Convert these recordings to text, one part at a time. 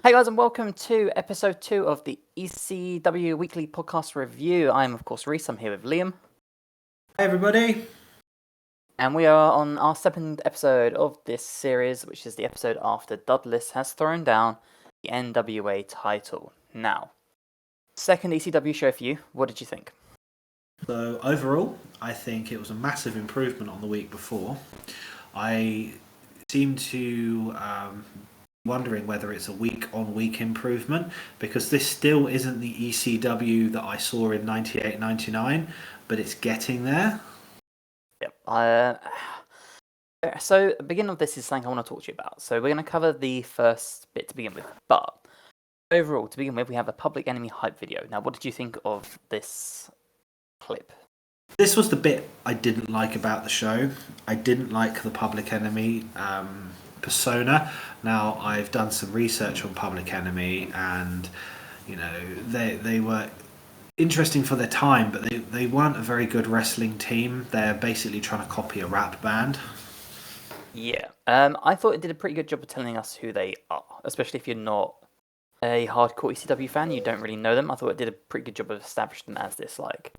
Hey guys, and welcome to episode 2 of the ECW Weekly Podcast Review. I'm, of course, Rhys. I'm here with Liam. Hi, everybody. And we are on our 7th episode of this series, which is the episode after Dudless has thrown down the NWA title. Now, second ECW show for you. What did you think? So, overall, I think it was a massive improvement on the week before. I seem to wondering whether it's a week-on-week improvement because this still isn't the ECW that I saw in 98-99, but it's getting there. Yep. So, the beginning of this is something I want to talk to you about. So, we're going to cover the first bit to begin with, but overall, to begin with, we have a Public Enemy hype video. Now, what did you think of this clip? This was the bit I didn't like about the show. I didn't like the Public Enemy persona. Now, I've done some research on Public Enemy, and they were interesting for their time, but they weren't a very good wrestling team. They're basically trying to copy a rap band. Yeah, I thought it did a pretty good job of telling us who they are, especially if you're not a hardcore ECW fan, you don't really know them. I thought it did a pretty good job of establishing them as this, like,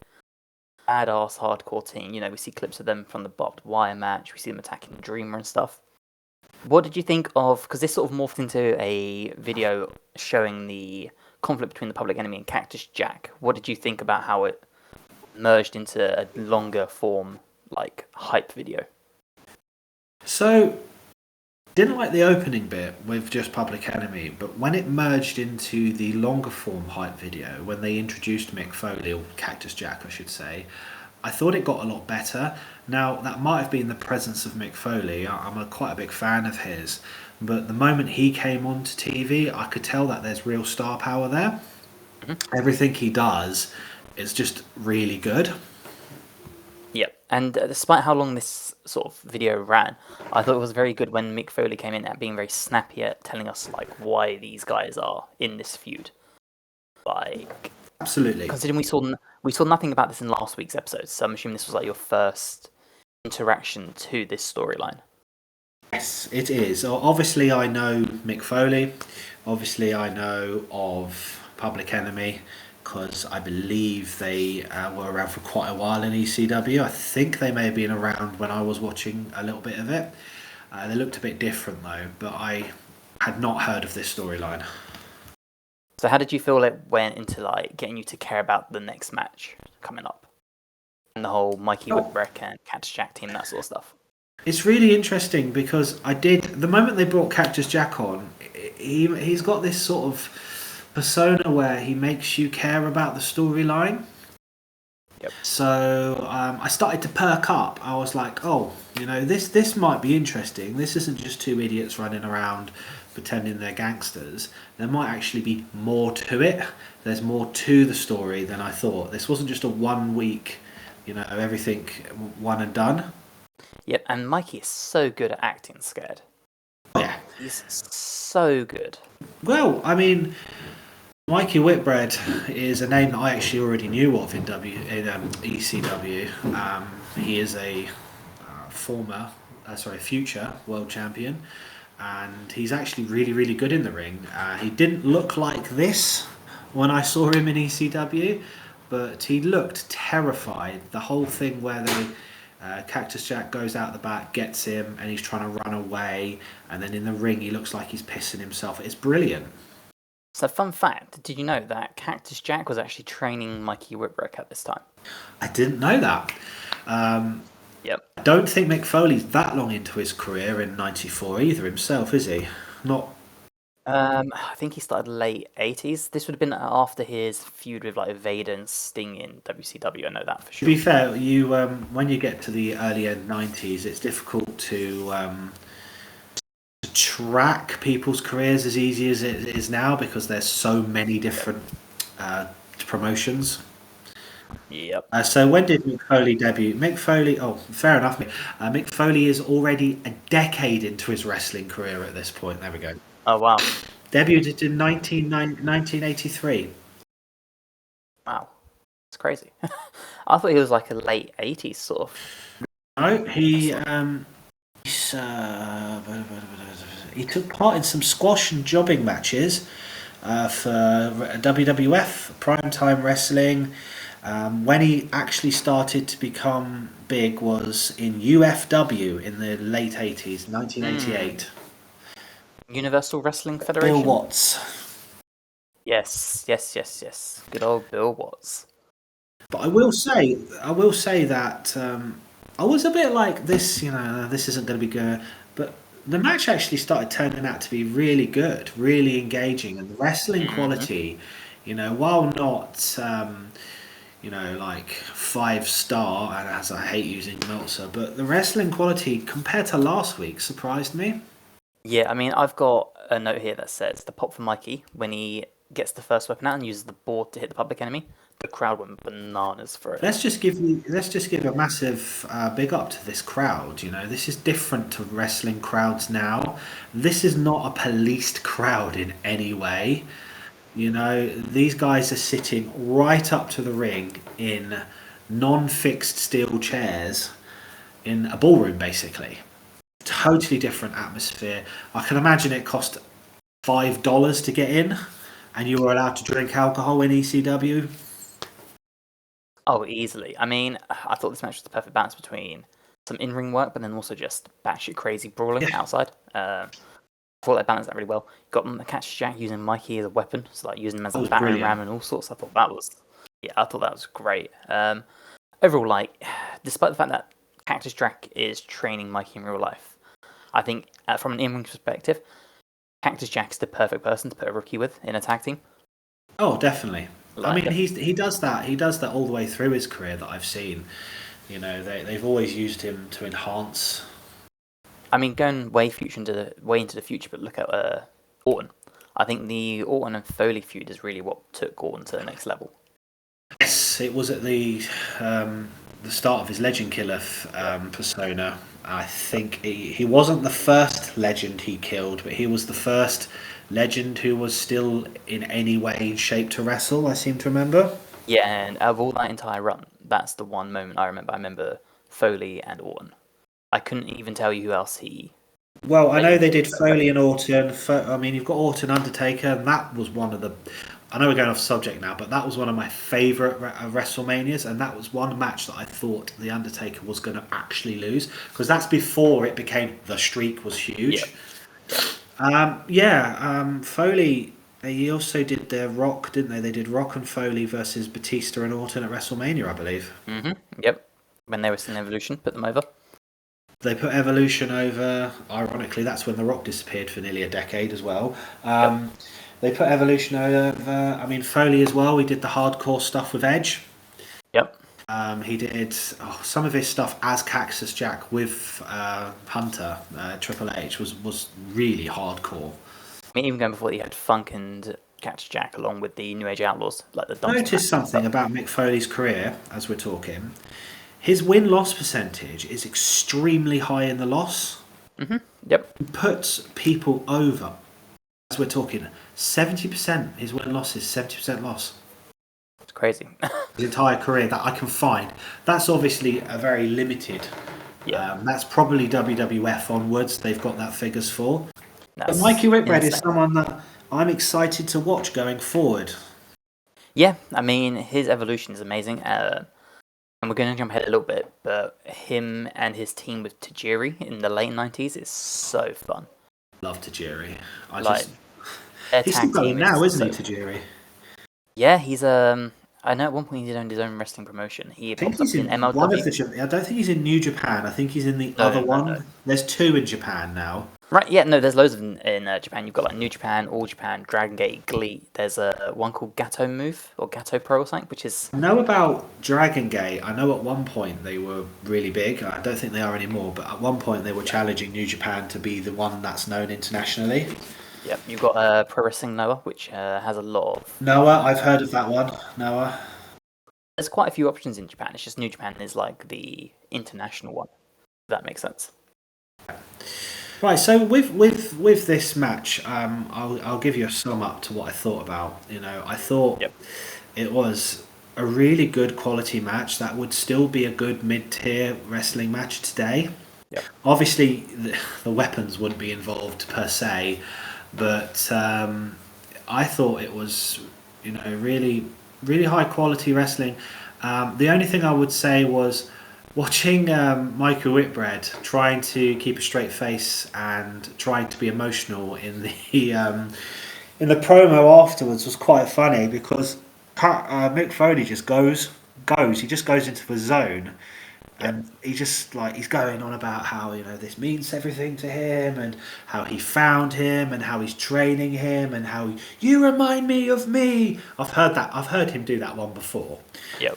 badass hardcore team. You know, we see clips of them from the barbed wire match, we see them attacking Dreamer and stuff. What did you think of, because this sort of morphed into a video showing the conflict between the Public Enemy and Cactus Jack. What did you think about how it merged into a longer form, like, hype video? So, didn't like the opening bit with just Public Enemy, but when it merged into the longer form hype video, when they introduced Mick Foley, or Cactus Jack I should say, I thought it got a lot better. Now, that might have been the presence of Mick Foley. I'm quite a big fan of his, but the moment he came onto TV, I could tell that there's real star power there. Mm-hmm. Everything he does is just really good. Yep, and despite how long this sort of video ran, I thought it was very good when Mick Foley came in at being very snappy at telling us like why these guys are in this feud. Like, absolutely. Considering we saw nothing about this in last week's episode, so I'm assuming this was like your first interaction to this storyline. Yes, it is. Obviously, I know Mick Foley. Obviously, I know of Public Enemy, because I believe they were around for quite a while in ECW. I think they may have been around when I was watching a little bit of it. They looked a bit different though, but I had not heard of this storyline. So how did you feel it went into like getting you to care about the next match coming up? And the whole Mikey Whipwreck and Cactus Jack team, that sort of stuff? It's really interesting because the moment they brought Cactus Jack on, he's got this sort of persona where he makes you care about the storyline. Yep. So I started to perk up. I was like, oh, this might be interesting. This isn't just two idiots running around pretending they're gangsters. There might actually be more to it. There's more to the story than I thought. This wasn't just a 1 week, everything one and done. Yep, and Mikey is so good at acting scared. Yeah. He's so good. Well, I mean, Mikey Whitbread is a name that I actually already knew of in ECW. He is a future world champion, and he's actually really, really good in the ring. He didn't look like this when I saw him in ECW, but he looked terrified. The whole thing where Cactus Jack goes out the back, gets him, and he's trying to run away, and then in the ring he looks like he's pissing himself. It's brilliant. So, fun fact, did you know that Cactus Jack was actually training Mikey Whipwreck at this time? I didn't know that. Yep. I don't think Mick Foley's that long into his career in '94 either himself, is he? Not. I think he started late 80s. This would have been after his feud with like Vader and Sting in WCW. I know that for sure. To be fair, you when you get to the early end '90s, it's difficult to track people's careers as easy as it is now because there's so many different promotions. Yep. So when did Mick Foley debut? Mick Foley, fair enough. Mick Foley is already a decade into his wrestling career at this point. There we go. Oh, wow. Debuted in 1983. Wow. It's crazy. I thought he was like a late 80s sort of. No, he He took part in some squash and jobbing matches for WWF, Primetime Wrestling. When he actually started to become big was in UFW in the late 80s, 1988. Universal Wrestling Bill Federation. Watts. Yes. Good old Bill Watts. But I will say that I was a bit like this. This isn't going to be good. But the match actually started turning out to be really good, really engaging, and the wrestling quality. While not like 5-star, and as I hate using Meltzer, but the wrestling quality compared to last week surprised me. Yeah, I mean, I've got a note here that says the pop for Mikey when he gets the first weapon out and uses the board to hit the public enemy. The crowd went bananas for it. Let's just give a massive big up to this crowd. This is different to wrestling crowds now. This is not a policed crowd in any way. These guys are sitting right up to the ring in non-fixed steel chairs in a ballroom, basically. Totally different atmosphere. I can imagine it cost $5 to get in, and you were allowed to drink alcohol in ECW. Oh, easily. I mean, I thought this match was the perfect balance between some in-ring work, but then also just batshit crazy brawling outside. I thought they balanced that really well. Got the Cactus Jack using Mikey as a weapon, so like using him as a battering ram and all sorts. I thought that was great. Overall, like, despite the fact that Cactus Jack is training Mikey in real life, I think from an in-ring perspective, Cactus Jack's the perfect person to put a rookie with in a tag team. Oh, definitely. I mean, he does that. He does that all the way through his career that I've seen. They've always used him to enhance. I mean, going way into the future, but look at Orton. I think the Orton and Foley feud is really what took Orton to the next level. Yes, it was at the start of his Legend Killer persona. I think he wasn't the first legend he killed, but he was the first legend who was still in any way in shape to wrestle, I seem to remember. Yeah, and out of all that entire run, that's the one moment I remember. I remember Foley and Orton. I couldn't even tell you who else he... Well, I know they did Foley and Orton. I mean, you've got Orton, Undertaker, and that was one of the... I know we're going off subject now, but that was one of my favourite WrestleManias, and that was one match that I thought The Undertaker was going to actually lose, because that's before it became the streak was huge. Foley, they also did their Rock, didn't they? They did Rock and Foley versus Batista and Orton at WrestleMania, I believe. Yep. When they were still in Evolution, put them over. They put Evolution over. Ironically, that's when The Rock disappeared for nearly a decade as well. They put Evolution over. I mean, Foley as well. He did the hardcore stuff with Edge. Yep. He did some of his stuff as Cactus Jack with Hunter. Triple H was really hardcore. I mean, even going before, he had Funk and Cactus Jack along with the New Age Outlaws, like the. I noticed something about Mick Foley's career as we're talking. His win-loss percentage is extremely high in the loss. Yep. He puts people over. As we're talking, 70%. His win-loss is 70% loss. It's crazy. His entire career that I can find. That's obviously a very limited. Yeah. That's probably WWF onwards. They've got that figures for. But Mikey Whitbread is someone that I'm excited to watch going forward. Yeah, I mean, his evolution is amazing. And we're going to jump ahead a little bit, but him and his team with Tajiri in the late 90s is so fun. Love Tajiri. He's still going now, isn't he, Tajiri? Yeah, he's I know at one point he did his own wrestling promotion. He popped up in MLW. I don't think he's in New Japan. I think he's in the other one. No. There's 2 in Japan now. Right, yeah, no, there's loads of them in Japan. You've got like New Japan, All Japan, Dragon Gate, Glee. There's one called Gato Move or Gato Pro or something, which is... I know about Dragon Gate. I know at one point they were really big. I don't think they are anymore, but at one point they were challenging New Japan to be the one that's known internationally. Yep, you've got Pro Wrestling Noah, which has a lot of... Noah, I've heard of that one. Noah. There's quite a few options in Japan. It's just New Japan is like the international one. If that makes sense. Right, so with this match, I'll give you a sum up to what I thought about. I thought it was a really good quality match that would still be a good mid-tier wrestling match today. Yep. Obviously, the weapons wouldn't be involved per se, but I thought it was, really, really high quality wrestling. The only thing I would say was watching Michael Whitbread trying to keep a straight face and trying to be emotional in the promo afterwards was quite funny because Mick Foley just goes. He just goes into the zone, and he just he's going on about how this means everything to him and how he found him and how he's training him and how you remind me of me. I've heard him do that one before. Yep.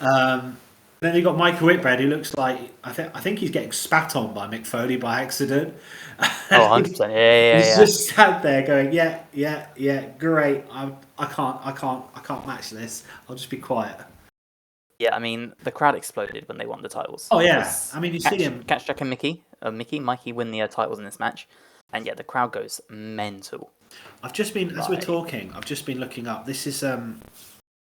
Then you got Michael Whitbread, who looks like I think he's getting spat on by Mick Foley by accident. Oh, 100%. Yeah. He's just sat there going, yeah, great. I can't match this. I'll just be quiet. Yeah, I mean, the crowd exploded when they won the titles. Oh yeah, I mean you see him. Cactus Jack and Mikey win the titles in this match, and yeah, the crowd goes mental. I've just been as we're talking. I've just been looking up. This is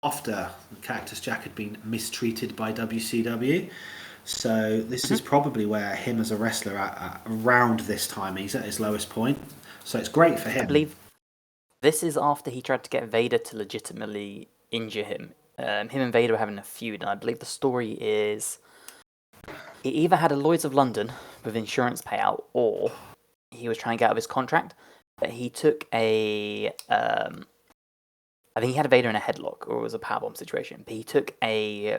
after Cactus Jack had been mistreated by WCW. So this is probably where him as a wrestler at around this time he's at his lowest point. So it's great for him. I believe this is after he tried to get Vader to legitimately injure him. Him and Vader were having a feud, and I believe the story is he either had a Lloyd's of London with insurance payout, or he was trying to get out of his contract. But he took I think he had Vader in a headlock, or it was a powerbomb situation. But he took a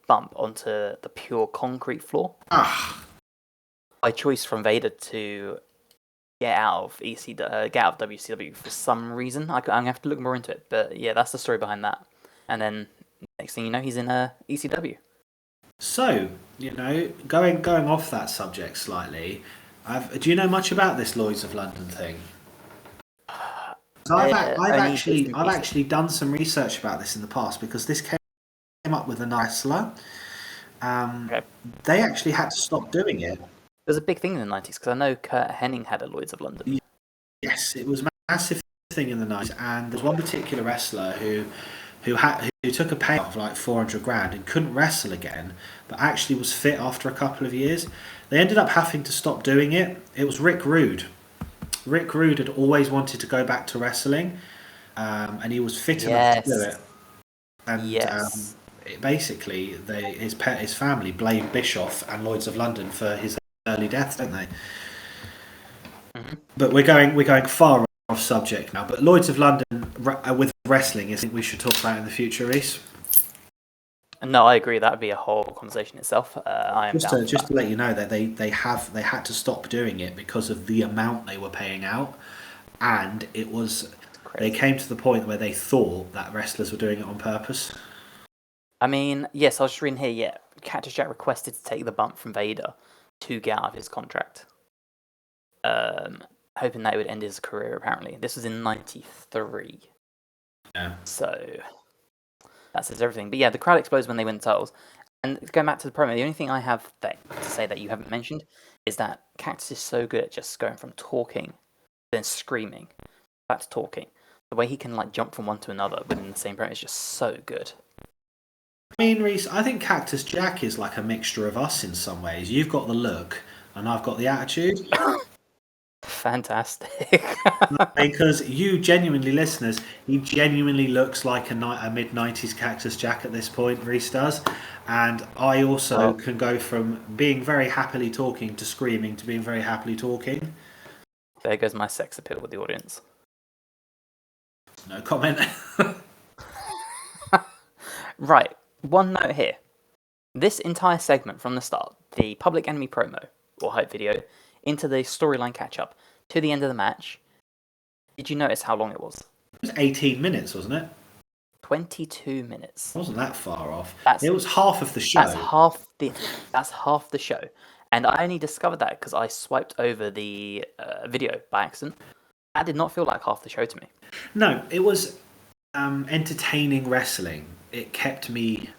bump onto the pure concrete floor by choice from Vader to get out of WCW for some reason. I'm gonna have to look more into it, but yeah, that's the story behind that. And then next thing you know, he's in ECW. So going off that subject slightly, do you know much about this Lloyd's of London thing? I've actually done some research about this in the past because this came up with a wrestler. They actually had to stop doing it. It was a big thing in the 90s because I know Kurt Hennig had a Lloyd's of London. Yes, it was a massive thing in the 90s, and there's one particular wrestler who took a pay of like 400 grand and couldn't wrestle again, but actually was fit after a couple of years. They ended up having to stop doing it. It was Rick Rude. Rick Rude had always wanted to go back to wrestling, and he was fit enough to do it. And basically, his family blamed Bischoff and Lloyd's of London for his early death, don't they? Mm-hmm. But we're going far off subject now. But Lloyd's of London with wrestling is something we should talk about in the future, Rhys. No, I agree. That would be a whole conversation itself. I am just to let you know that they had to stop doing it because of the amount they were paying out, and it was they came to the point where they thought that wrestlers were doing it on purpose. I mean, yes, I was just reading here. Yeah, Cactus Jack requested to take the bump from Vader to get out of his contract, hoping that it would end his career. Apparently, this was in '93. Yeah. So that says everything. But yeah, the crowd explodes when they win the titles. And going back to the promo, the only thing I have to say that you haven't mentioned is that Cactus is so good at just going from talking, then screaming, back to talking. The way he can jump from one to another within the same promo is just so good. I mean, Rhys, I think Cactus Jack is like a mixture of us in some ways. You've got the look, and I've got the attitude. Fantastic. Because you genuinely, listeners, he genuinely looks like a mid-90s Cactus Jack at this point, Rhys does. And I also can go from being very happily talking to screaming to being very happily talking. There goes my sex appeal with the audience. No comment. Right, one note here. This entire segment from the start, the Public Enemy promo, or hype video, into the storyline catch-up, to the end of the match, did you notice how long it was? It was 18 minutes, wasn't it? 22 minutes. It wasn't that far off. It was half of the show. That's half the show. And I only discovered that because I swiped over the video by accident. That did not feel like half the show to me. No, it was entertaining wrestling. It kept me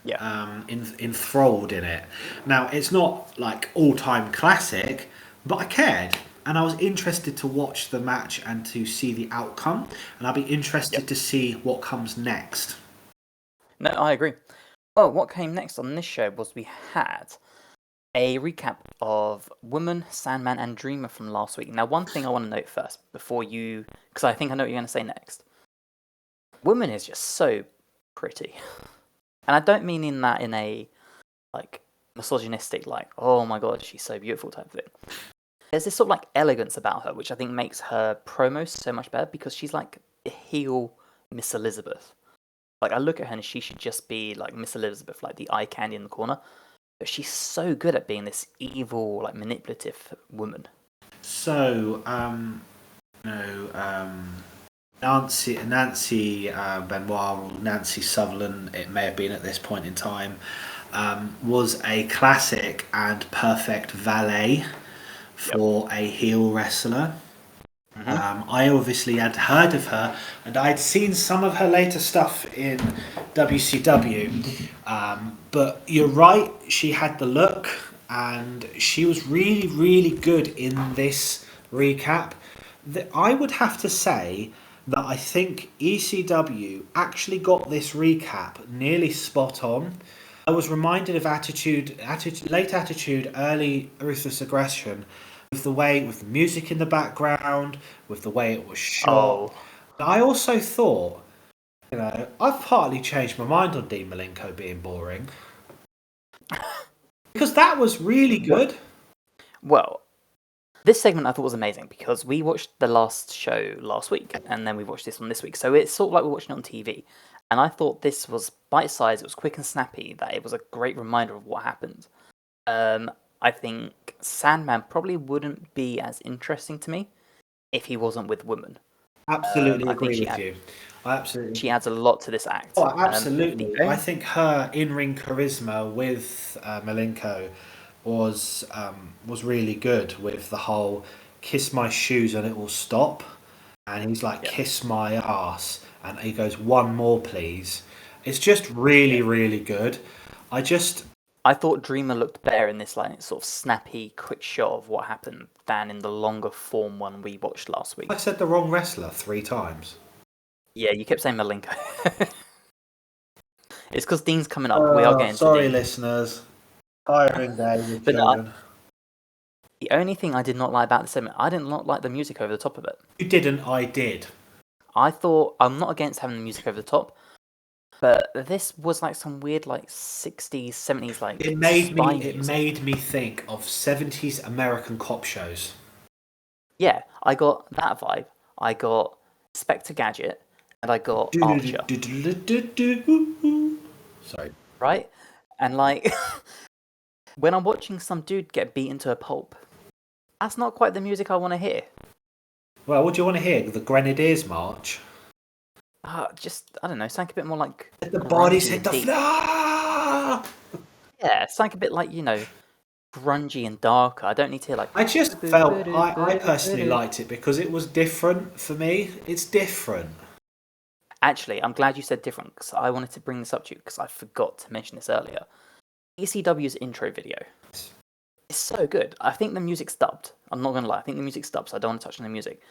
enthralled in it. Now, it's not like all-time classic, but I cared. And I was interested to watch the match and to see the outcome. And I'll be interested to see what comes next. No, I agree. Well, what came next on this show was we had a recap of Woman, Sandman, and Dreamer from last week. Now, one thing I want to note first, before you, because I think I know what you're going to say next. Woman is just so pretty, and I don't mean in a like misogynistic, like oh my god, she's so beautiful type of thing. There's this sort of like elegance about her, which I think makes her promos so much better because she's like a heel Miss Elizabeth. Like I look at her and she should just be like Miss Elizabeth, like the eye candy in the corner. But she's so good at being this evil, like manipulative woman. So, Nancy Benoit, or Nancy Sutherland, it may have been at this point in time, was a classic and perfect valet for a heel wrestler. I obviously had heard of her, and I'd seen some of her later stuff in WCW. But you're right, she had the look, and she was really, really good in this recap. I would have to say that I think ECW actually got this recap nearly spot on. I was reminded of late Attitude, early Ruthless Aggression, with the music in the background, with the way it was shot. Oh. I also thought, I've partly changed my mind on Dean Malenko being boring. Because that was really good. Well, this segment I thought was amazing because we watched the last show last week and then we watched this one this week. So it's sort of like we're watching it on TV. And I thought this was bite-sized, it was quick and snappy, that it was a great reminder of what happened. I think Sandman probably wouldn't be as interesting to me if he wasn't with Woman. Absolutely agree with you. She adds a lot to this act. Oh, absolutely. I think her in-ring charisma with Malenko was really good, with the whole kiss my shoes and it will stop. And he's like, kiss my ass. And he goes, one more, please. It's just really, really good. I thought Dreamer looked better in this like sort of snappy, quick shot of what happened than in the longer form one we watched last week. I said the wrong wrestler 3 times. Yeah, you kept saying Malenko. It's because Dean's coming up. We are getting sorry, to Dean. Listeners. Hiring day with But children. The only thing I did not like about the segment, I did not like the music over the top of it. You didn't, I did. I thought, I'm not against having the music over the top, but this was like some weird like 60s, 70s like It made me think of 70s American cop shows. Yeah, I got that vibe. I got Spectre Gadget, and I got Archer. Sorry. Right? And like, when I'm watching some dude get beaten to a pulp, that's not quite the music I want to hear. Well, what do you want to hear? The Grenadiers March? Just, I don't know, sound a bit more like... The bodies hit the floor! Yeah, sound a bit like, grungy and darker. I don't need to hear like... I just felt, I personally liked it because it was different for me. It's different. Actually, I'm glad you said different because I wanted to bring this up to you because I forgot to mention this earlier. ECW's intro video is so good. I think the music's dubbed. I'm not going to lie. I think the music's dubbed, so I don't want to touch on the music.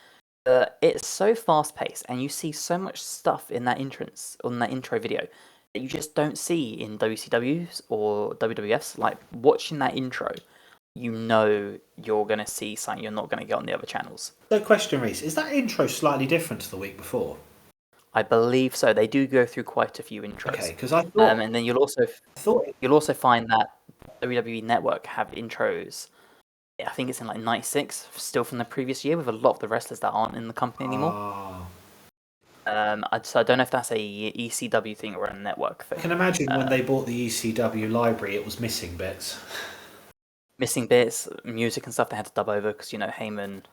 It's so fast-paced, and you see so much stuff in that intro video that you just don't see in WCW's or WWF's. Like, watching that intro, you know you're going to see something you're not going to get on the other channels. So, question, Rhys, is that intro slightly different to the week before? I believe so. They do go through quite a few intros. Okay, because I thought... and then you'll also find that WWE Network have intros. I think it's in like 96, still from the previous year, with a lot of the wrestlers that aren't in the company anymore. So I don't know if that's a ECW thing or a network thing. I can imagine when they bought the ECW library, it was missing bits. Missing bits, music and stuff they had to dub over because, Heyman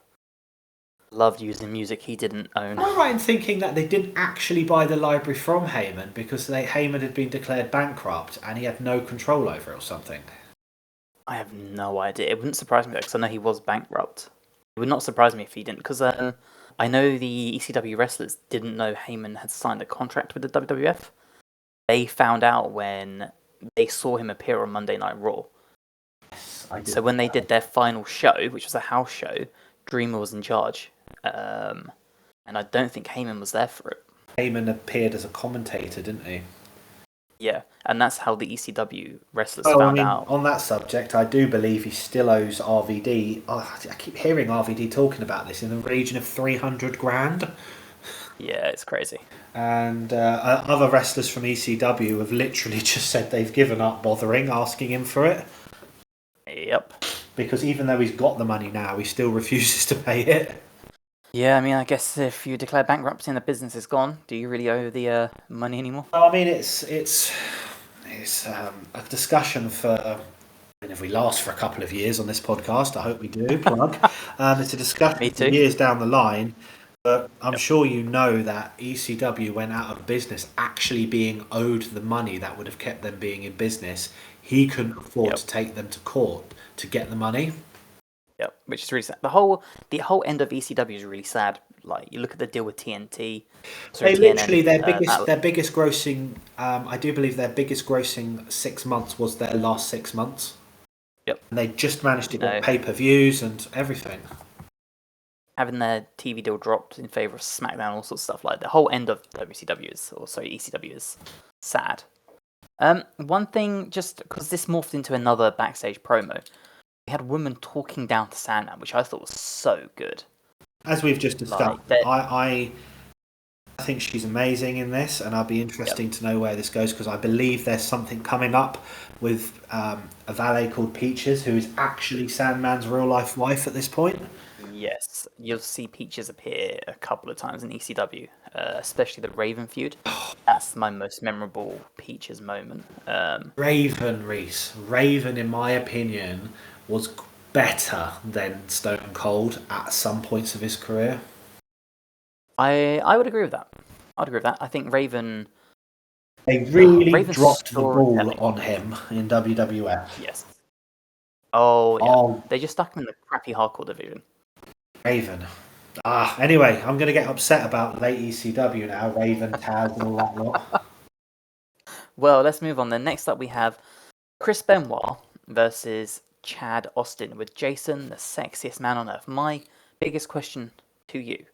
loved using music he didn't own. Am I right in thinking that they didn't actually buy the library from Heyman because Heyman had been declared bankrupt and he had no control over it or something? I have no idea. It wouldn't surprise me because I know he was bankrupt. It would not surprise me if he didn't, because I know the ECW wrestlers didn't know Heyman had signed a contract with the WWF. They found out when they saw him appear on Monday Night Raw. Yes, so when they did their final show, which was a house show, Dreamer was in charge. And I don't think Heyman was there for it. Heyman appeared as a commentator, didn't he? Yeah, and that's how the ECW wrestlers Oh, I found mean, out. on that subject, I do believe he still owes RVD. Oh, I keep hearing RVD talking about this in the region of 300 grand. Yeah, it's crazy. And other wrestlers from ECW have literally just said they've given up bothering asking him for it. Yep. Because even though he's got the money now, he still refuses to pay it. Yeah, I mean, I guess if you declare bankruptcy and the business is gone, do you really owe the money anymore? Well, I mean, it's a discussion for. And if we last for a couple of years on this podcast, I hope we do. Plug. It's a discussion Me for too. years down the line. But I'm Yep. sure you know that ECW went out of business actually being owed the money that would have kept them being in business. He couldn't afford Yep. to take them to court to get the money. Yep, which is really sad. The whole end of ECW is really sad. Like you look at the deal with TNT, sorry, They literally TNN. their biggest grossing. I do believe their biggest grossing 6 months was their last 6 months. Yep. And they just managed to No. get pay-per-views and everything. Having their TV deal dropped in favor of SmackDown, all sorts of stuff like the whole end of WCW ECW is sad. One thing, just because this morphed into another backstage promo, we had a woman talking down to Sandman, which I thought was so good. As we've just discussed, Like, I think she's amazing in this, and I'll be interesting to know where this goes because I believe there's something coming up with a valet called Peaches, who is actually Sandman's real life wife at this point. Yes, you'll see Peaches appear a couple of times in ECW, especially the Raven feud. That's my most memorable Peaches moment. Raven, Rhys. Raven, in my opinion, was better than Stone Cold at some points of his career. I would agree with that. I'd agree with that. I think Raven. They really Raven's dropped the ball storytelling. on him in WWF. Yes. Oh yeah. Oh. They just stuck him in the crappy hardcore division. Raven. Anyway, I'm going to get upset about late ECW now. Raven, Taz, and all that lot. Well, let's move on then. Next up, we have Chris Benoit versus Chad Austin with Jason, the sexiest man on earth. My biggest question to you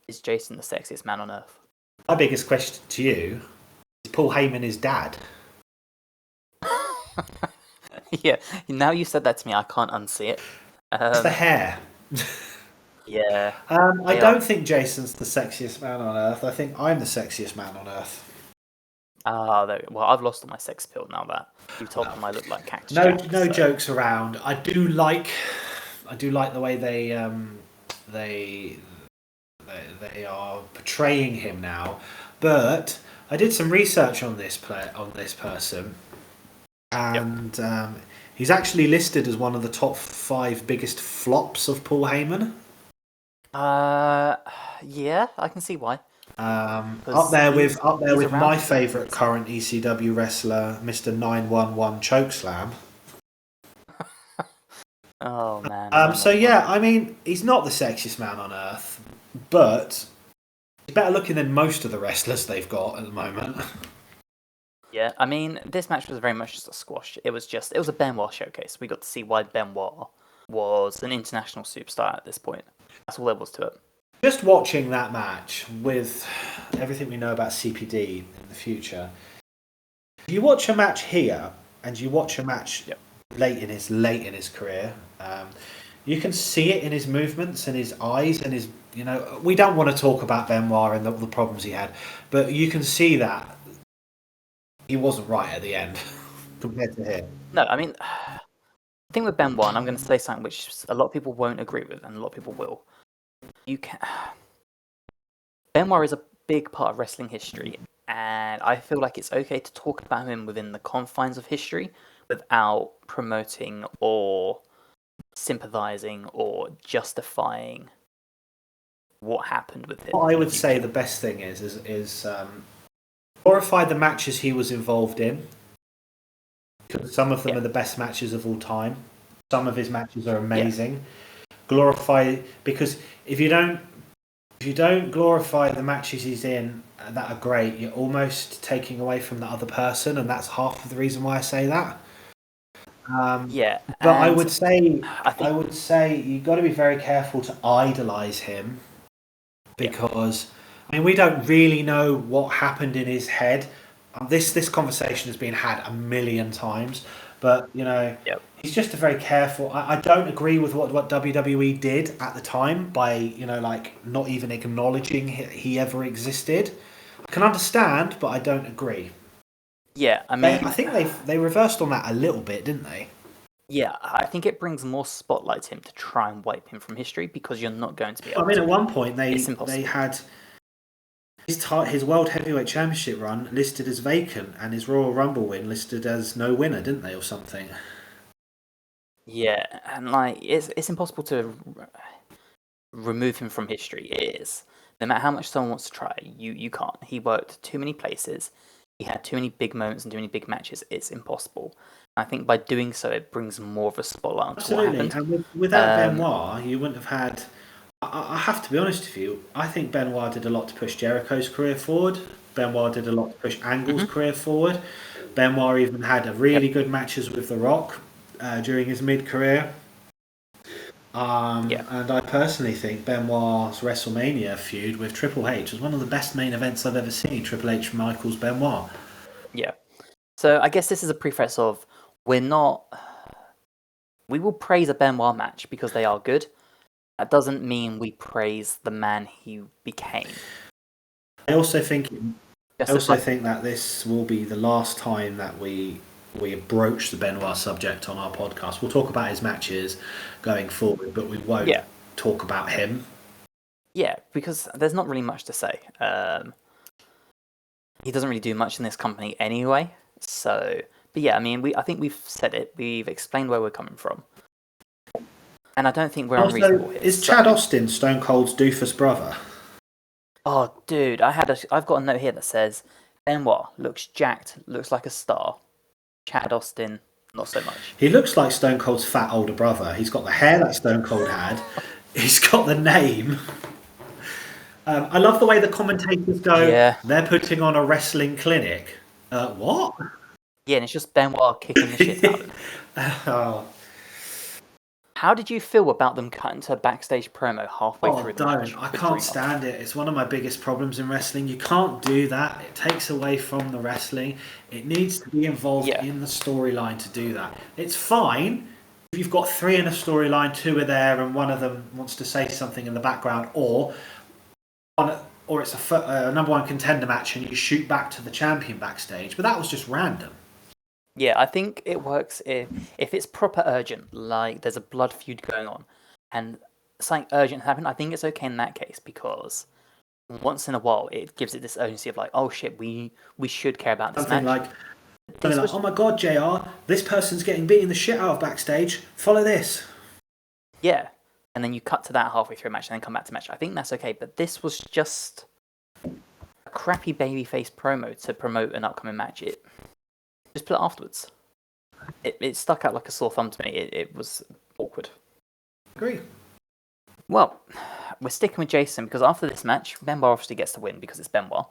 is Jason the sexiest man on earth? My biggest question to you is Paul Heyman his dad? Yeah, now you said that to me, I can't unsee it. It's the hair. Yeah. I don't think Jason's the sexiest man on earth. I think I'm the sexiest man on earth. Well, I've lost all my sex appeal now that you've told them I look like Cactus. No jokes around. I do like the way they are portraying him now. But I did some research on this person, and he's actually listed as one of the top 5 biggest flops of Paul Heyman. Yeah, I can see why. Up there with my favourite current ECW wrestler, Mr. 911 Chokeslam. Oh man. So yeah, I mean, he's not the sexiest man on earth, but he's better looking than most of the wrestlers they've got at the moment. Yeah, I mean, this match was very much just a squash. It was a Benoit showcase. We got to see why Benoit was an international superstar at this point. That's all there was to it. Just watching that match with everything we know about CPD in the future, if you watch a match here and you watch a match late in his career, you can see it in his movements and his eyes and his. We don't want to talk about Benoit and the problems he had, but you can see that he wasn't right at the end compared to him. No, I mean, the thing with Benoit, and I'm going to say something which a lot of people won't agree with, and a lot of people will. Benoit is a big part of wrestling history, and I feel like it's okay to talk about him within the confines of history without promoting or sympathizing or justifying what happened with him. What I would say the best thing is glorify the matches he was involved in. Because some of them are the best matches of all time. Some of his matches are amazing. Glorify, because if you don't glorify the matches he's in that are great, you're almost taking away from the other person, and that's half of the reason why I say that. But I would say you've got to be very careful to idolize him, because I mean, we don't really know what happened in his head this conversation has been had a million times, but Yep. he's just a very careful. I don't agree with what WWE did at the time by like not even acknowledging he ever existed. I can understand, but I don't agree. Yeah, I mean, I think they reversed on that a little bit, didn't they? yeah, I think it brings more spotlight to him to try and wipe him from history because you're not going to be able I mean, to. at one point It's they impossible. had his World Heavyweight Championship run listed as vacant and his Royal Rumble win listed as no winner, didn't they, or something? Yeah, and like it's impossible to remove him from history. It is. No matter how much someone wants to try, you can't. He worked too many places. He had too many big moments and too many big matches. It's impossible. I think by doing so, it brings more of a spotlight onto what Absolutely. happened. And without Um, Benoit, you wouldn't have had. I have to be honest with you. I think Benoit did a lot to push Jericho's career forward. Benoit did a lot to push Angle's mhm, career forward. Benoit even had a really Yep. good matches with The Rock during his mid-career. Yeah. And I personally think Benoit's WrestleMania feud with Triple H was one of the best main events I've ever seen. Triple H Michaels Benoit. Yeah. So I guess this is a preface of we're not. We will praise a Benoit match because they are good. That doesn't mean we praise the man he became. I also think Just as like, that this will be the last time that we broach the Benoit subject on our podcast. We'll talk about his matches going forward, but we won't yeah, talk about him. yeah, because there's not really much to say. He doesn't really do much in this company anyway. So, but yeah, I mean, I think we've said it. We've explained where we're coming from, and I don't think we're Also, unreasonable here. is Chad Austin Stone Cold's doofus brother? Oh, dude, I've got a note here that says Benoit looks jacked, looks like a star. Chad Austin, not so much. He looks like Stone Cold's fat older brother. He's got the hair that Stone Cold had. He's got the name. I love the way the commentators go. Yeah, They're putting on a wrestling clinic. What? yeah, and it's just Benoit kicking the shit out of him. Oh, How did you feel about them cutting to a backstage promo halfway through the match? I with can't Dreamer? stand it. It's one of my biggest problems in wrestling. You can't do that. It takes away from the wrestling. It needs to be involved Yeah. in the storyline to do that. It's fine if you've got three in a storyline, two are there, and one of them wants to say something in the background, or it's a number one contender match and you shoot back to the champion backstage. But that was just random. Yeah, I think it works if it's proper urgent, like there's a blood feud going on, and something urgent happened. I think it's okay in that case because once in a while it gives it this urgency of like, oh shit, we should care about this Something match. like, This was oh my god, JR, this person's getting beaten the shit out of backstage. Follow this. yeah, and then you cut to that halfway through a match and then come back to match. I think that's okay, but this was just a crappy babyface promo to promote an upcoming match. It just put it afterwards. It stuck out like a sore thumb to me. It was awkward. Agree. Well, we're sticking with Jason because after this match, Benoit obviously gets the win because it's Benoit.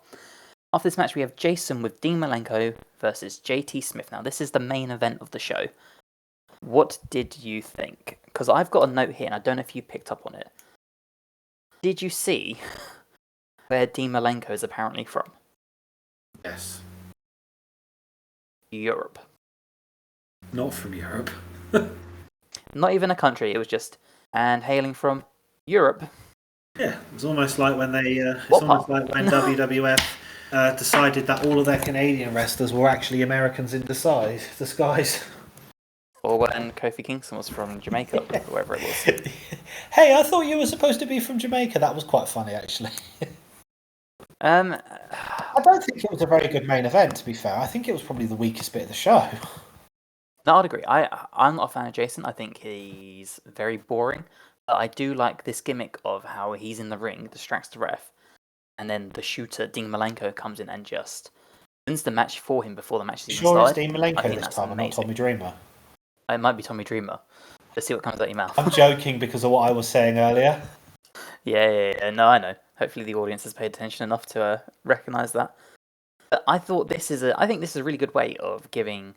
After this match, we have Jason with Dean Malenko versus JT Smith. Now, this is the main event of the show. What did you think? Because I've got a note here, and I don't know if you picked up on it. Did you see where Dean Malenko is apparently from? Yes. Europe. Not from Europe. Not even a country, it was just, and hailing from Europe. Yeah, it's almost like when What part? WWF decided that all of their Canadian wrestlers were actually Americans in disguise. Or when Kofi Kingston was from Jamaica, or wherever it was. Hey, I thought you were supposed to be from Jamaica. That was quite funny, actually. Um, I don't think it was a very good main event, to be fair. I think it was probably the weakest bit of the show. No, I'd agree. I'm not a fan of Jason. I think he's very boring. But I do like this gimmick of how he's in the ring, distracts the ref, and then the shooter, Dean Malenko, comes in and just wins the match for him before the match is even Sure, it's started. Dean I Malenko think this that's time and not amazing. Tommy Dreamer. It might be Tommy Dreamer. Let's see what comes out your mouth. I'm joking because of what I was saying earlier. Yeah. No, I know. Hopefully the audience has paid attention enough to recognise that. But I think this is a really good way of giving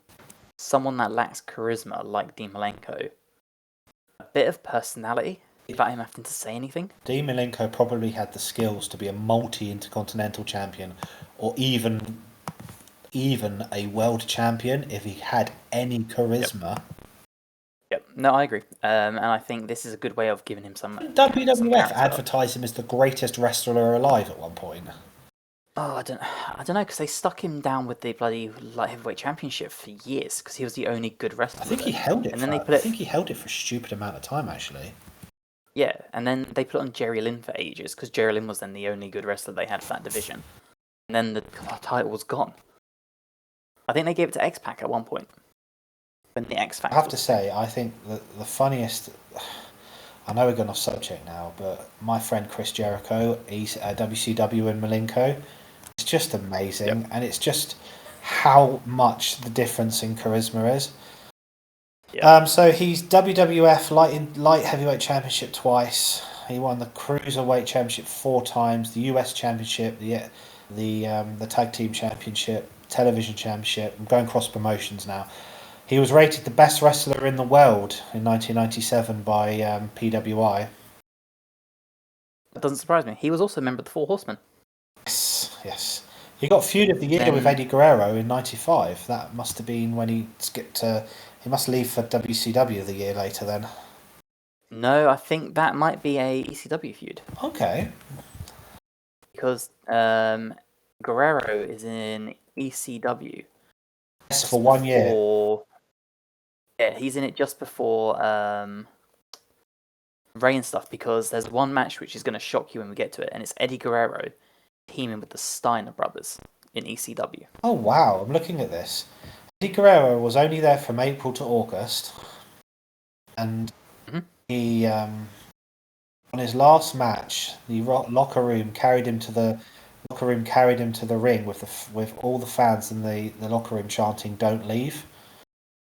someone that lacks charisma like Dean Malenko a bit of personality without him having to say anything. Dean Malenko probably had the skills to be a multi-intercontinental champion, or even even a world champion if he had any charisma. Yep. No, I agree. And I think this is a good way of giving him some WWF character. advertised him as the greatest wrestler alive at one point. Oh, I don't know, because they stuck him down with the bloody light heavyweight championship for years because he was the only good wrestler. I think he held it. And then I think he held it for a stupid amount of time, actually. Yeah, and then they put it on Jerry Lynn for ages because Jerry Lynn was then the only good wrestler they had for that division. And then the title was gone. I think they gave it to X-Pac at one point. When the X-Factor. I have to say, I think the funniest. I know we're going off subject now, but my friend Chris Jericho, he's WCW and Malenko. It's just amazing, and it's just how much the difference in charisma is. So he's WWF light heavyweight championship twice. He won the cruiserweight championship 4 times, the US championship, the tag team championship, television championship. I'm going cross promotions now. He was rated the best wrestler in the world in 1997 by PWI. That doesn't surprise me. He was also a member of the Four Horsemen. Yes. He got Feud of the Year with Eddie Guerrero in 95. That must have been when he skipped he must leave for WCW the year later then. No, I think that might be a ECW feud. Okay. Because Guerrero is in ECW. Yes, for 1 year. Yeah, he's in it just before Ray and stuff, because there's one match which is going to shock you when we get to it, and it's Eddie Guerrero teaming with the Steiner brothers in ECW. Oh, wow. I'm looking at this. Eddie Guerrero was only there from April to August, and he, on his last match, the locker room carried him to the ring with all the fans in the locker room chanting "Don't leave."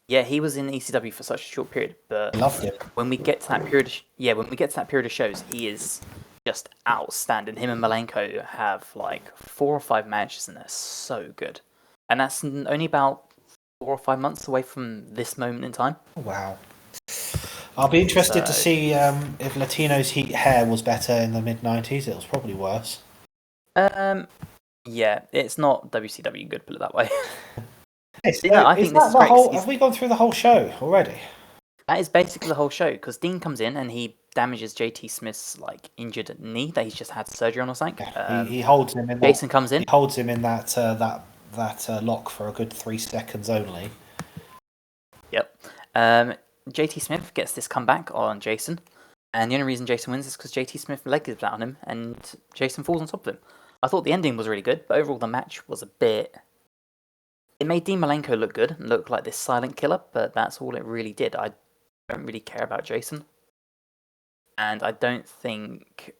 Yeah, he was in ECW for such a short period, but I loved him. When we get to that period of shows, he is just outstanding. Him and Malenko have like 4 or 5 matches, and they're so good. And that's only about 4 or 5 months away from this moment in time. Wow. I'll be interested to see if Latino's heat hair was better in the mid-90s. It was probably worse. Yeah, it's not WCW good, put it that way. So I think this is great. Have we gone through the whole show already? That is basically the whole show, because Dean comes in and he damages JT Smith's like injured knee that he's just had surgery on or something. Yeah, he holds him in. Jason comes in. He holds him in that lock for a good 3 seconds only. Yep. JT Smith gets this comeback on Jason, and the only reason Jason wins is because JT Smith's leg is out on him, and Jason falls on top of him. I thought the ending was really good, but overall the match was a bit. It made Dean Malenko look good, look like this silent killer, but that's all it really did. I don't really care about Jason. And I don't think.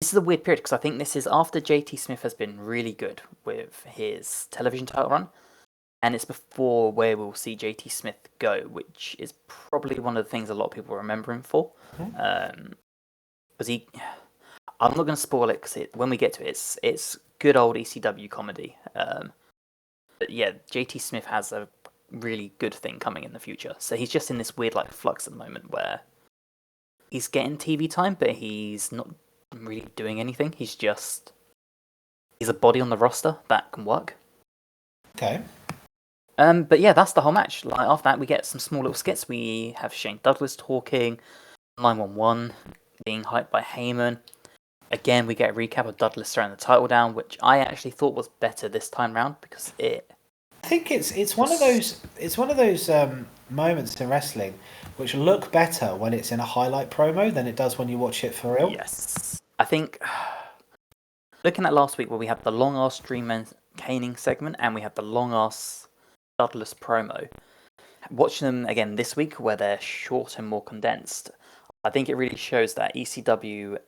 This is a weird period, because I think this is after JT Smith has been really good with his television title run, and it's before where we'll see JT Smith go, which is probably one of the things a lot of people remember him for. Because I'm not going to spoil it, because when we get to it, it's good old ECW comedy. But yeah, JT Smith has a really good thing coming in the future. So he's just in this weird like flux at the moment where he's getting TV time, but he's not really doing anything. He's a body on the roster that can work. Okay. But yeah, that's the whole match. Like after that, we get some small little skits. We have Shane Douglas talking, 911 being hyped by Heyman. Again, we get a recap of Douglas throwing the title down, which I actually thought was better this time round because I think it's one of those moments in wrestling which look better when it's in a highlight promo than it does when you watch it for real. Yes, I think looking at last week where we had the long ass Dream caning segment and we had the long ass Douglas promo, watching them again this week where they're short and more condensed, I think it really shows that ECW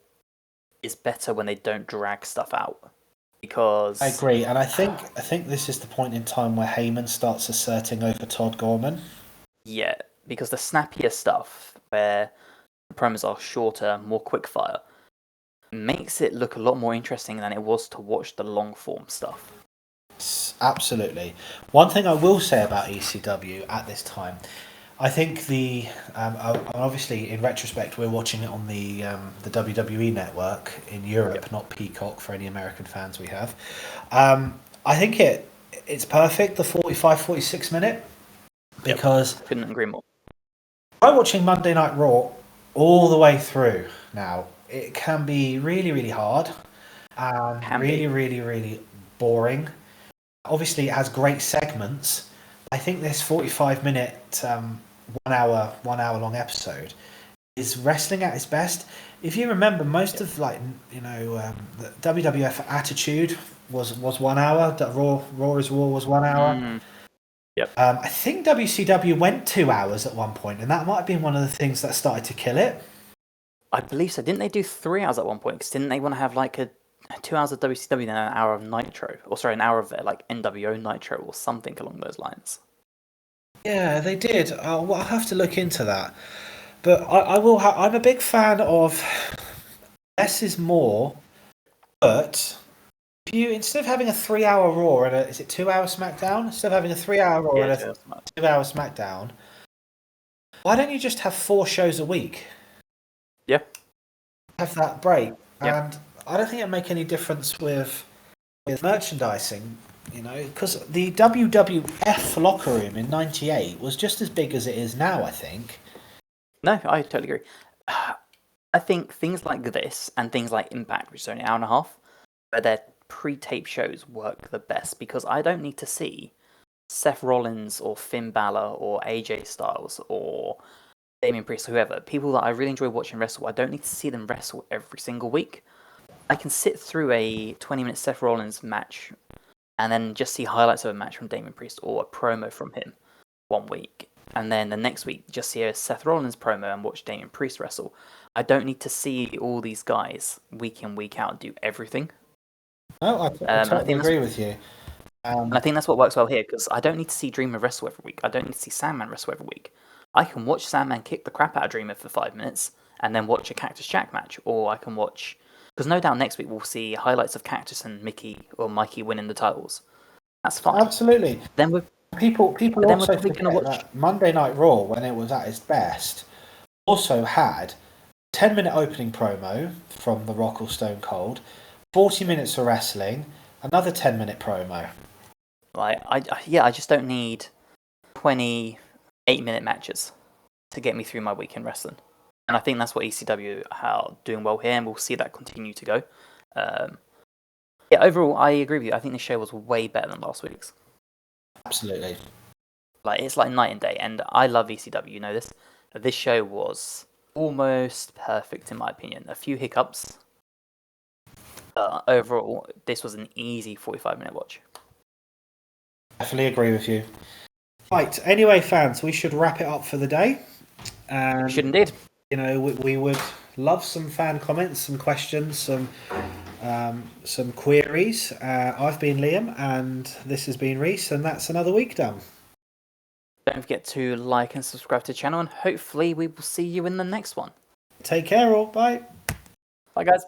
is better when they don't drag stuff out. Because I agree, and I think this is the point in time where Heyman starts asserting over Todd Gorman. Yeah, because the snappier stuff, where the promos are shorter, more quickfire, makes it look a lot more interesting than it was to watch the long form stuff. Absolutely. One thing I will say about ECW at this time, I think obviously in retrospect we're watching it on the WWE network in Europe, not Peacock for any American fans we have. I think it it's perfect, the 45, 46 minute, because couldn't agree more. by watching Monday Night Raw all the way through now, it can be really, really hard and really boring. Obviously, it has great segments. I think this 45-minute, 1 hour long episode is wrestling at its best. If you remember, most of the WWF Attitude was 1 hour. Raw is War was 1 hour. Yep. I think WCW went 2 hours at one point, and that might have been one of the things that started to kill it. I believe so. Didn't they do 3 hours at one point? Because didn't they want to have like a 2 hours of WCW and an hour of Nitro? Or sorry, an hour of like NWO Nitro or something along those lines. Yeah, they did. I'll have to look into that. But I will. I'm a big fan of less is more. But if you, instead of having a 3 hour Raw and is it 2 hour SmackDown? Instead of having a 3 hour Raw and a 2 hour SmackDown, why don't you just have 4 shows a week? Yeah. Have that break. Yeah. And I don't think it'll make any difference with merchandising, because the WWF locker room in '98 was just as big as it is now, I think. No, I totally agree. I think things like this and things like Impact, which is only an hour and a half, where their pre-tape shows work the best because I don't need to see Seth Rollins or Finn Balor or AJ Styles or Damian Priest or whoever, people that I really enjoy watching wrestle. I don't need to see them wrestle every single week. I can sit through a 20-minute Seth Rollins match and then just see highlights of a match from Damian Priest or a promo from him one week. And then the next week, just see a Seth Rollins promo and watch Damian Priest wrestle. I don't need to see all these guys week in, week out do everything. No, I totally agree with you. And I think that's what works well here, because I don't need to see Dreamer wrestle every week. I don't need to see Sandman wrestle every week. I can watch Sandman kick the crap out of Dreamer for 5 minutes, and then watch a Cactus Jack match. Or I can watch... Because no doubt next week we'll see highlights of Cactus and Mickey or Mikey winning the titles. That's fine. Absolutely. Then we're... People also forget that Monday Night Raw, when it was at its best, also had 10-minute opening promo from The Rock or Stone Cold, 40 minutes of wrestling, another 10-minute promo. I just don't need 28-minute matches to get me through my weekend wrestling. And I think that's what ECW are doing well here, and we'll see that continue to go. Overall, I agree with you. I think this show was way better than last week's. Absolutely. It's like night and day, and I love ECW, you know this. This show was almost perfect in my opinion. A few hiccups. Overall, this was an easy 45-minute watch. Definitely agree with you. Right, anyway, fans, we should wrap it up for the day. We should indeed. We would love some fan comments, some questions, some queries. I've been Liam, and this has been Rhys, and that's another week done. Don't forget to like and subscribe to the channel, and hopefully we will see you in the next one. Take care all. Bye. Bye, guys.